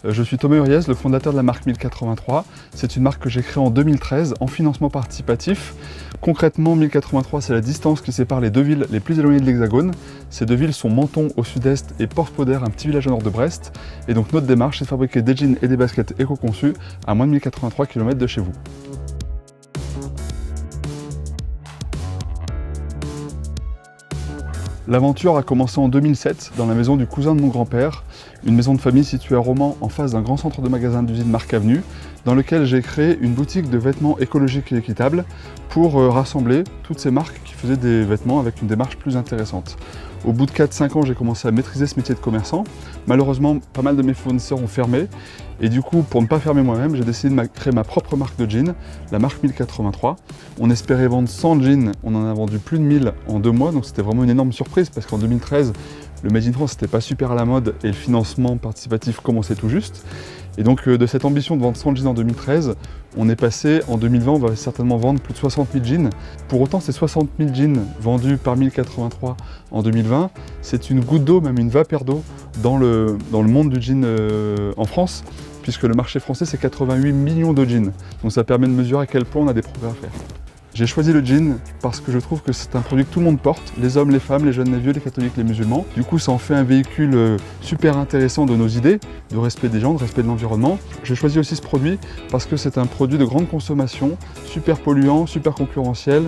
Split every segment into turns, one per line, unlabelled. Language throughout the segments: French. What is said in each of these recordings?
Je suis Thomas Uriez, le fondateur de la marque 1083. C'est une marque que j'ai créée en 2013 en financement participatif. Concrètement, 1083, c'est la distance qui sépare les deux villes les plus éloignées de l'Hexagone. Ces deux villes sont Menton au sud-est et Porte-Poder, un petit village au nord de Brest. Et donc notre démarche, c'est de fabriquer des jeans et des baskets éco-conçus à moins de 1083 km de chez vous. L'aventure a commencé en 2007 dans la maison du cousin de mon grand-père, une maison de famille située à Romans en face d'un grand centre de magasins d'usine Marc Avenue, dans lequel j'ai créé une boutique de vêtements écologiques et équitables pour rassembler toutes ces marques qui faisaient des vêtements avec une démarche plus intéressante. Au bout de 4-5 ans, j'ai commencé à maîtriser ce métier de commerçant. Malheureusement, pas mal de mes fournisseurs ont fermé. Et du coup, pour ne pas fermer moi-même, j'ai décidé de créer ma propre marque de jeans, la marque 1083. On espérait vendre 100 jeans, on en a vendu plus de 1000 en 2 mois, donc c'était vraiment une énorme surprise parce qu'en 2013, le Made in France n'était pas super à la mode et le financement participatif commençait tout juste. Et donc de cette ambition de vendre 100 jeans en 2013, on est passé, en 2020, on va certainement vendre plus de 60 000 jeans. Pour autant, ces 60 000 jeans vendus par 1083 en 2020, c'est une goutte d'eau, même une vapeur d'eau dans le monde du jean en France, puisque le marché français, c'est 88 millions de jeans. Donc ça permet de mesurer à quel point on a des progrès à faire. J'ai choisi le jean parce que je trouve que c'est un produit que tout le monde porte, les hommes, les femmes, les jeunes, les vieux, les catholiques, les musulmans. Du coup, ça en fait un véhicule super intéressant de nos idées, de respect des gens, de respect de l'environnement. J'ai choisi aussi ce produit parce que c'est un produit de grande consommation, super polluant, super concurrentiel,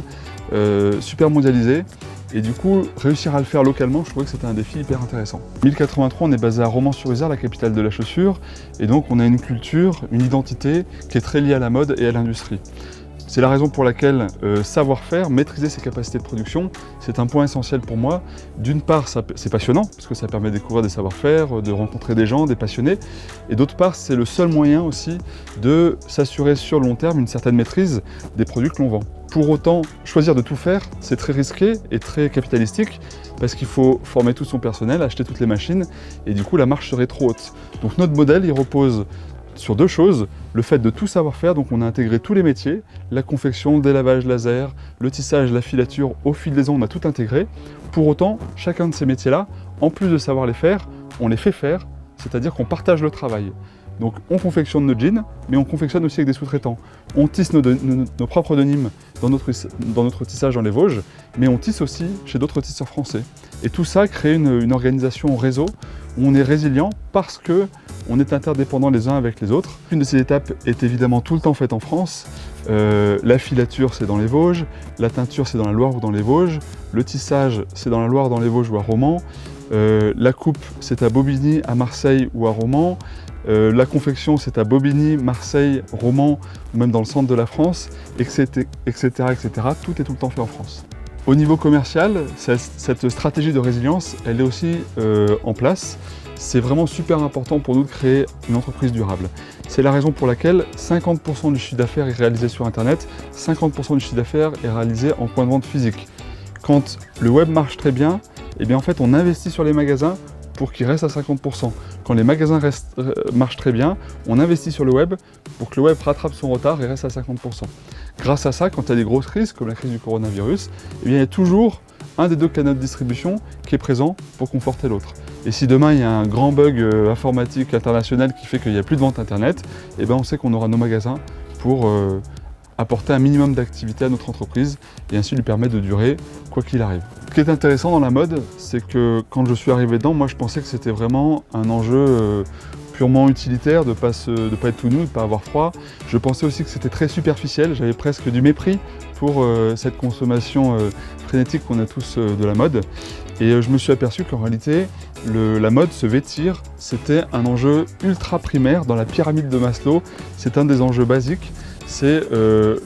super mondialisé. Et du coup, réussir à le faire localement, je trouvais que c'était un défi hyper intéressant. 1083, on est basé à Romans-sur-Isère, la capitale de la chaussure. Et donc, on a une culture, une identité qui est très liée à la mode et à l'industrie. C'est la raison pour laquelle savoir-faire, maîtriser ses capacités de production, c'est un point essentiel pour moi. D'une part, c'est passionnant, parce que ça permet de découvrir des savoir-faire, de rencontrer des gens, des passionnés. Et d'autre part, c'est le seul moyen aussi de s'assurer sur le long terme une certaine maîtrise des produits que l'on vend. Pour autant, choisir de tout faire, c'est très risqué et très capitalistique, parce qu'il faut former tout son personnel, acheter toutes les machines, et du coup la marge serait trop haute. Donc notre modèle, il repose sur deux choses, le fait de tout savoir faire, donc on a intégré tous les métiers, la confection, le délavage laser, le tissage, la filature, au fil des ans on a tout intégré. Pour autant, chacun de ces métiers-là, en plus de savoir les faire, on les fait faire, c'est-à-dire qu'on partage le travail. Donc on confectionne nos jeans, mais on confectionne aussi avec des sous-traitants. On tisse nos propres denimes dans notre tissage dans les Vosges, mais on tisse aussi chez d'autres tisseurs français. Et tout ça crée une organisation en réseau où on est résilient parce qu'on est interdépendants les uns avec les autres. Une de ces étapes est évidemment tout le temps faite en France. La filature, c'est dans les Vosges, la teinture, c'est dans la Loire ou dans les Vosges, le tissage, c'est dans la Loire, dans les Vosges ou à Romans, la coupe, c'est à Bobigny, à Marseille ou à Romans, la confection, c'est à Bobigny, Marseille, Romans ou même dans le centre de la France, etc., etc. Tout est tout le temps fait en France. Au niveau commercial, cette stratégie de résilience, elle est aussi en place. C'est vraiment super important pour nous de créer une entreprise durable. C'est la raison pour laquelle 50% du chiffre d'affaires est réalisé sur Internet, 50% du chiffre d'affaires est réalisé en point de vente physique. Quand le web marche très bien, eh bien en fait on investit sur les magasins pour qu'ils restent à 50%. Quand les magasins marchent très bien, on investit sur le web pour que le web rattrape son retard et reste à 50%. Grâce à ça, quand il y a des grosses crises comme la crise du coronavirus, eh bien, il y a toujours un des deux canaux de distribution qui est présent pour conforter l'autre. Et si demain il y a un grand bug informatique international qui fait qu'il n'y a plus de vente internet, eh bien, on sait qu'on aura nos magasins pour apporter un minimum d'activité à notre entreprise et ainsi lui permettre de durer quoi qu'il arrive. Ce qui est intéressant dans la mode, c'est que quand je suis arrivé dedans, moi je pensais que c'était vraiment un enjeu purement utilitaire, de ne pas être tout nu, de ne pas avoir froid. Je pensais aussi que c'était très superficiel, j'avais presque du mépris pour cette consommation frénétique qu'on a tous de la mode. Et je me suis aperçu qu'en réalité, la mode, se vêtir, c'était un enjeu ultra primaire dans la pyramide de Maslow. C'est un des enjeux basiques, c'est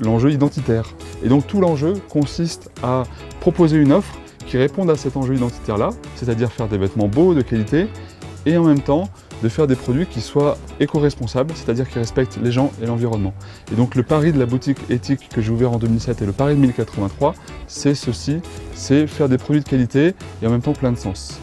l'enjeu identitaire. Et donc tout l'enjeu consiste à proposer une offre qui réponde à cet enjeu identitaire-là, c'est-à-dire faire des vêtements beaux, de qualité, et en même temps de faire des produits qui soient éco-responsables, c'est-à-dire qui respectent les gens et l'environnement. Et donc le pari de la boutique éthique que j'ai ouvert en 2007 et le pari de 1083, c'est ceci, c'est faire des produits de qualité et en même temps plein de sens.